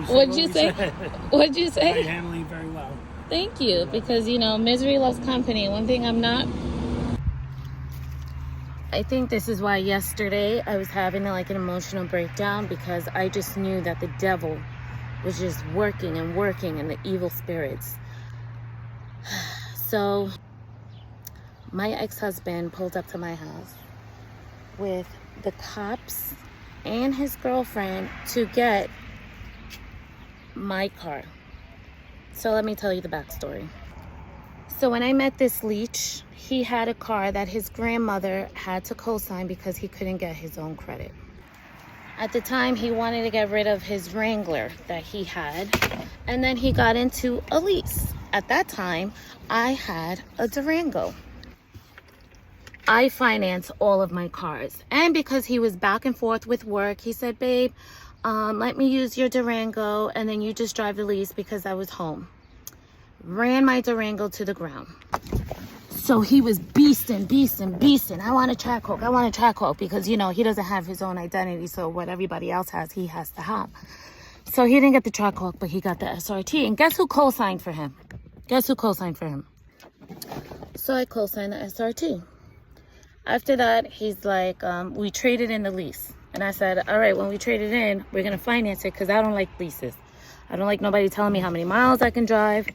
What'd you say? What'd you say? You're handling very well. Thank you, because, misery loves company. One thing I'm not... I think this is why yesterday I was having like an emotional breakdown, because I just knew that the devil was just working and working in the evil spirits. So my ex-husband pulled up to my house with the cops and his girlfriend to get my car. So let me tell you the backstory. So when I met this leech, he had a car that his grandmother had to co-sign because he couldn't get his own credit. At the time, he wanted to get rid of his Wrangler that he had, and then he got into a lease. At that time, I had a Durango. I finance all of my cars. And because he was back and forth with work, he said, babe, let me use your Durango and then you just drive the lease, because I was home. Ran my Durango to the ground. So he was beasting. I want a track hawk, because, he doesn't have his own identity. So what everybody else has, he has to have. So he didn't get the track hawk, but he got the SRT. And guess who co-signed for him? So I co-signed the SRT. After that, he's like, we traded in the lease. And I said, all right, when we trade it in, we're going to finance it, because I don't like leases. I don't like nobody telling me how many miles I can drive.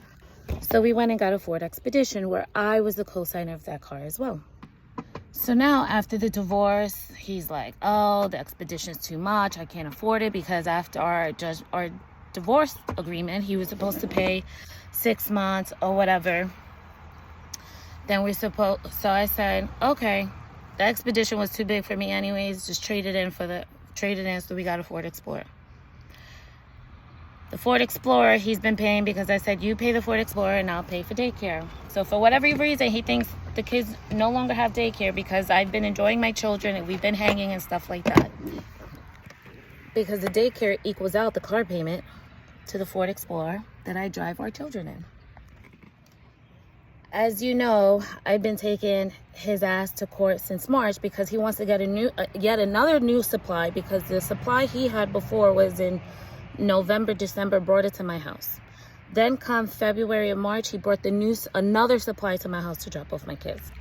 So we went and got a Ford Expedition, where I was the co-signer of that car as well. So now after the divorce, he's like, oh, the Expedition's too much. I can't afford it, because after our divorce agreement, he was supposed to pay 6 months or whatever. So I said, okay, the Expedition was too big for me anyways. Just trade it in so we got a Ford Explorer. The Ford Explorer he's been paying, because I said, you pay the Ford Explorer and I'll pay for daycare. So for whatever reason, he thinks the kids no longer have daycare, because I've been enjoying my children and we've been hanging and stuff like that. Because the daycare equals out the car payment to the Ford Explorer that I drive our children in. As you know, I've been taking his ass to court since March, because he wants to get yet another new supply, because the supply he had before was in November, December, brought it to my house. Then come February and March, he brought another supply to my house to drop off my kids.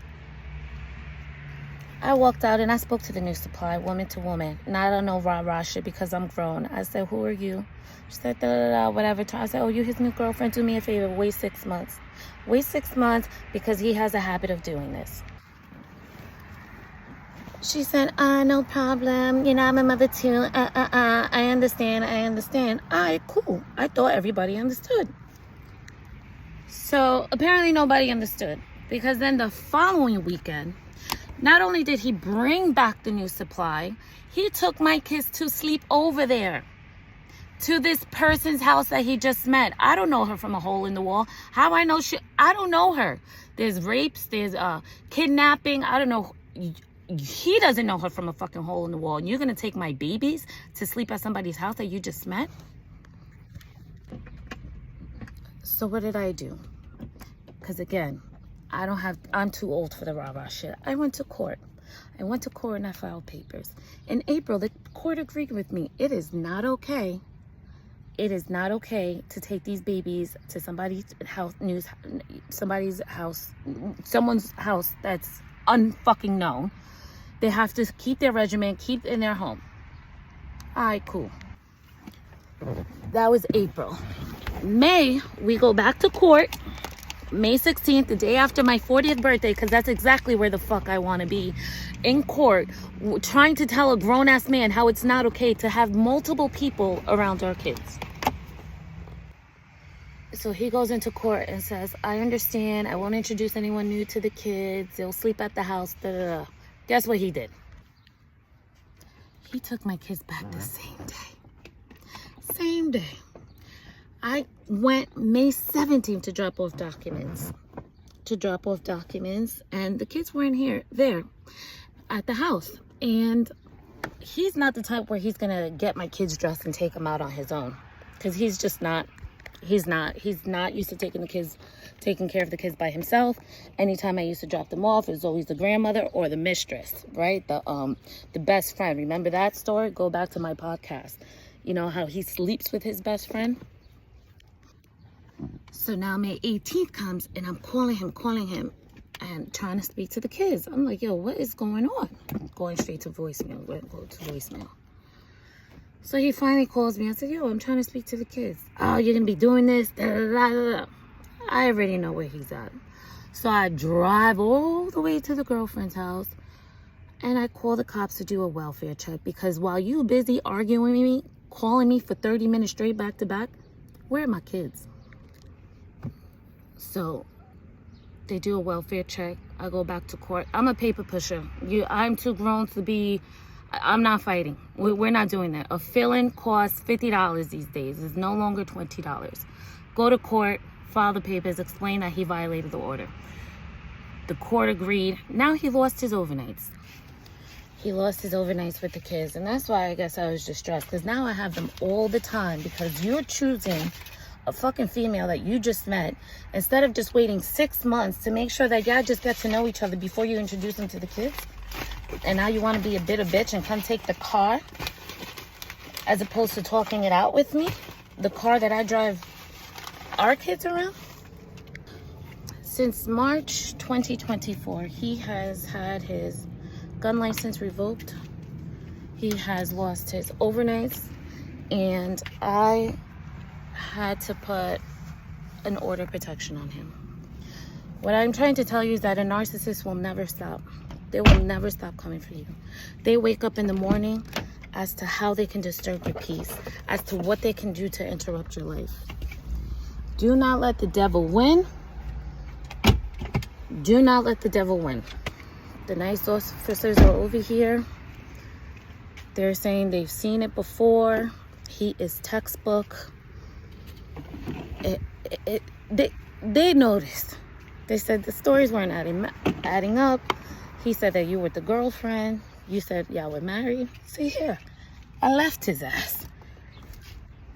I walked out and I spoke to the new supply, woman to woman. And I don't know rah-rah shit, because I'm grown. I said, who are you? She said, da-da-da, whatever. I said, oh, you his new girlfriend? Do me a favor, wait 6 months. Wait 6 months, because he has a habit of doing this. She said, no problem. I'm a mother too. I understand. All right, cool. I thought everybody understood. So apparently nobody understood, because then the following weekend, not only did he bring back the new supply, he took my kids to sleep over there, to this person's house that he just met. I don't know her from a hole in the wall. How I know I don't know her. There's rapes, there's kidnapping. I don't know. He doesn't know her from a fucking hole in the wall. And you're going to take my babies to sleep at somebody's house that you just met? So what did I do? Because again, I'm too old for the rah-rah shit. I went to court and I filed papers. In April, the court agreed with me. It is not okay to take these babies to someone's house that's unfucking known. They have to keep their regimen, keep in their home. All right, cool. That was April. May, we go back to court. May 16th, the day after my 40th birthday, because that's exactly where the fuck I want to be. In court, trying to tell a grown-ass man how it's not okay to have multiple people around our kids. So he goes into court and says, I understand. I won't introduce anyone new to the kids. They'll sleep at the house. Da, da, da. Guess what he did? He took my kids back the same day. I went May 17th to drop off documents. And the kids weren't there at the house. And he's not the type where he's going to get my kids dressed and take them out on his own. Because he's just not. He's not used to taking care of the kids by himself. Anytime I used to drop them off, it was always the grandmother or the mistress, right? The best friend. Remember that story? Go back to my podcast. You know how he sleeps with his best friend? So now May 18th comes and I'm calling him and trying to speak to the kids. I'm like, yo, what is going on? Going straight to voicemail. Go to voicemail. So he finally calls me. I said, yo, I'm trying to speak to the kids. Oh, you're going to be doing this? Da, da, da, da, da. I already know where he's at. So I drive all the way to the girlfriend's house and I call the cops to do a welfare check, because while you busy arguing with me, calling me for 30 minutes straight back to back, where are my kids? So they do a welfare check. I go back to court. I'm a paper pusher. I'm too grown to be, I'm not fighting. We're not doing that. A fill-in costs $50 these days. It's no longer $20. Go to court, file the papers, explain that he violated the order. The court agreed. Now he lost his overnights. He lost his overnights with the kids. And that's why I guess I was distressed, because now I have them all the time, because you're choosing a fucking female that you just met instead of just waiting 6 months to make sure that y'all just get to know each other before you introduce them to the kids. And now you want to be a bitter bitch and come take the car as opposed to talking it out with me, the car that I drive our kids around. Since March 2024, he has had his gun license revoked. He has lost his overnights, and I had to put an order of protection on him. What I'm trying to tell you is that a narcissist will never stop. They will never stop coming for you. They wake up in the morning as to how they can disturb your peace, as to what they can do to interrupt your life. Do not let the devil win. Do not let the devil win. The nice officers are over here. They're saying they've seen it before. He is textbook. They noticed. They said the stories weren't adding up. He said that you were the girlfriend. You said y'all were married. See here, I left his ass.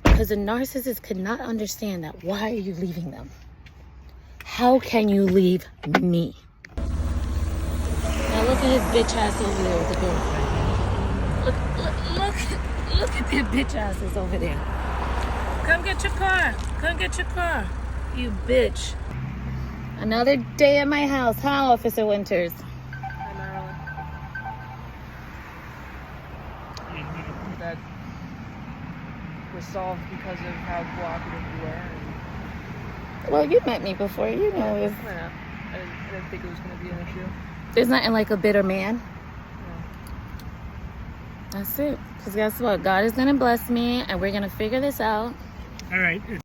Because a narcissist could not understand that. Why are you leaving them? How can you leave me? Now look at his bitch ass over there with the girlfriend. Look at their bitch asses over there. Come get your car. Come get your car. You bitch. Another day at my house, huh, Officer Winters? Hi, Marilyn. That was solved because of how cooperative you were. Well, you met me before. You know it. I know. I didn't think it was going to be an issue. There's nothing like a bitter man. No. That's it. Because guess what? God is going to bless me, and we're going to figure this out. All right.